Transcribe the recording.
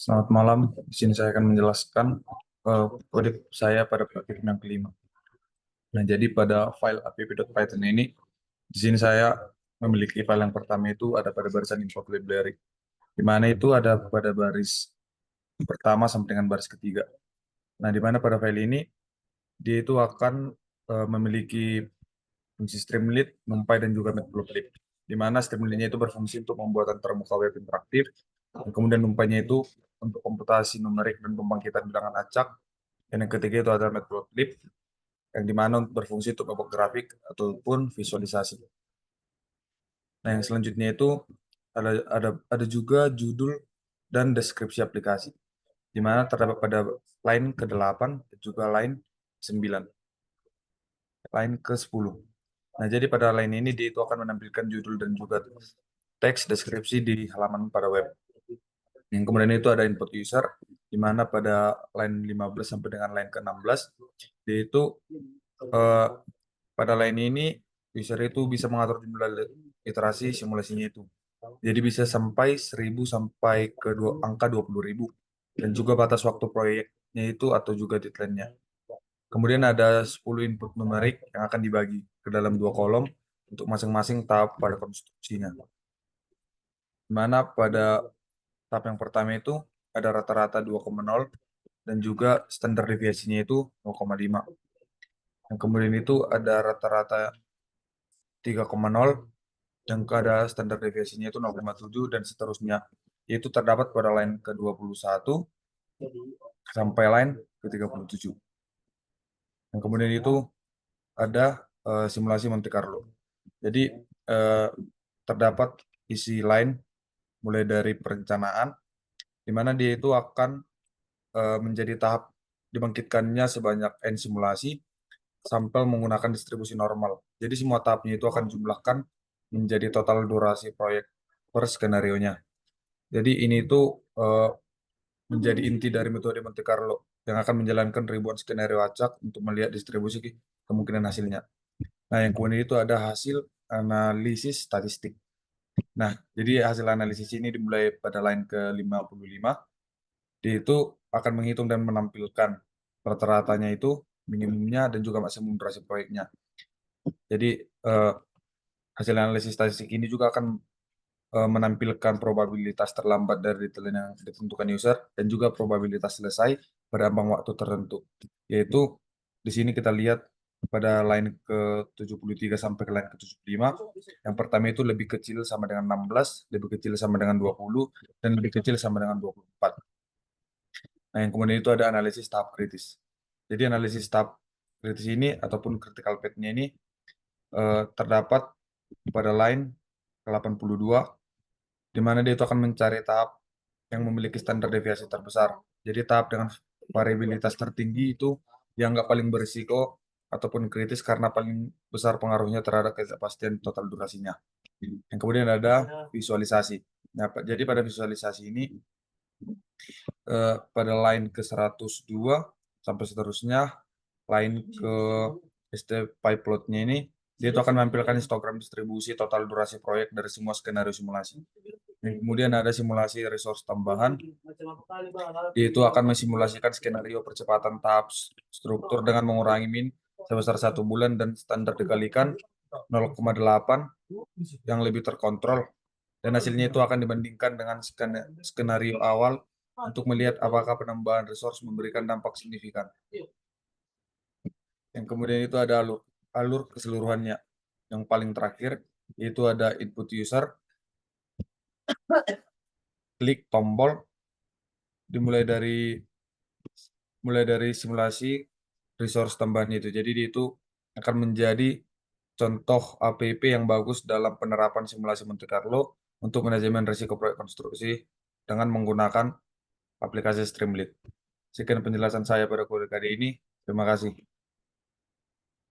Selamat malam. Di sini saya akan menjelaskan kode saya pada platform yang kelima. Nah, jadi pada file app.python ini, di sini saya memiliki file yang pertama itu ada pada barisan import library, di mana itu ada pada baris pertama sampai dengan baris ketiga. Nah, di mana pada file ini dia itu akan memiliki fungsi Streamlit, NumPy, dan juga Matplotlib. Di mana Streamlit-nya itu berfungsi untuk membuat termuka web interaktif, dan kemudian NumPy-nya itu untuk komputasi numerik dan pembangkitan bilangan acak, dan yang ketiga itu adalah Matplotlib, yang dimana berfungsi untuk membuat grafik ataupun visualisasi. Nah, yang selanjutnya itu ada juga judul dan deskripsi aplikasi, di mana terdapat pada line ke-8 dan juga line 9, line ke-10. Nah, jadi pada line ini dia itu akan menampilkan judul dan juga teks deskripsi di halaman pada web. Yang kemudian itu ada input user, di mana pada line 15 sampai dengan line ke-16, dia itu eh, pada line ini user itu bisa mengatur jumlah iterasi simulasinya itu. Jadi bisa sampai 1000 sampai ke angka 20.000. Dan juga batas waktu proyeknya itu atau juga deadline-nya. Kemudian ada 10 input numerik yang akan dibagi ke dalam 2 kolom untuk masing-masing tahap pada konstruksinya. Di mana pada tahap yang pertama itu ada rata-rata 2,0 dan juga standar deviasinya itu 0,5. Yang kemudian itu ada rata-rata 3,0 yang ada standar deviasinya itu 0,7 dan seterusnya. Yaitu terdapat pada line ke-21 sampai line ke-37. Yang kemudian itu ada simulasi Monte Carlo. Jadi terdapat isi line mulai dari perencanaan, di mana dia itu akan menjadi tahap dibangkitkannya sebanyak n simulasi sampai menggunakan distribusi normal. Jadi semua tahapnya itu akan jumlahkan menjadi total durasi proyek per skenario-nya. Jadi ini itu menjadi inti dari metode Monte Carlo yang akan menjalankan ribuan skenario acak untuk melihat distribusi kemungkinan hasilnya. Nah, yang kemudian itu ada hasil analisis statistik. Nah, jadi hasil analisis ini dimulai pada line ke-55. Dia itu akan menghitung dan menampilkan rata-ratanya itu, minimumnya, dan juga maksimum durasi proyeknya. Jadi, hasil analisis statistik ini juga akan menampilkan probabilitas terlambat dari deadline yang ditentukan user dan juga probabilitas selesai pada ambang waktu tertentu. Yaitu di sini kita lihat pada line ke-73 sampai ke line ke-75, yang pertama itu lebih kecil sama dengan 16, lebih kecil sama dengan 20, dan lebih kecil sama dengan 24. Nah, yang kemudian itu ada analisis tahap kritis. Jadi analisis tahap kritis ini ataupun critical path-nya ini terdapat pada line ke-82, di mana dia itu akan mencari tahap yang memiliki standar deviasi terbesar. Jadi tahap dengan variabilitas tertinggi itu dianggap paling berisiko ataupun kritis karena paling besar pengaruhnya terhadap ketidakpastian total durasinya. Yang kemudian ada visualisasi. Nah, jadi pada visualisasi ini pada line ke-102 sampai seterusnya, line ke ST-PyPlot-nya ini dia itu akan menampilkan histogram distribusi total durasi proyek dari semua skenario simulasi. Dan kemudian ada simulasi resource tambahan, yaitu akan mensimulasikan skenario percepatan tahap struktur dengan mengurangi min sebesar 1 bulan dan standar dikalikan 0,8 yang lebih terkontrol. Dan hasilnya itu akan dibandingkan dengan skenario awal untuk melihat apakah penambahan resource memberikan dampak signifikan. Yang kemudian itu ada alur keseluruhannya. Yang paling terakhir yaitu ada input user, klik tombol, dimulai dari simulasi resource tambahan itu. Jadi itu akan menjadi contoh app yang bagus dalam penerapan simulasi Monte Carlo untuk manajemen risiko proyek konstruksi dengan menggunakan aplikasi Streamlit. Sekian penjelasan saya pada kode kali ini. Terima kasih.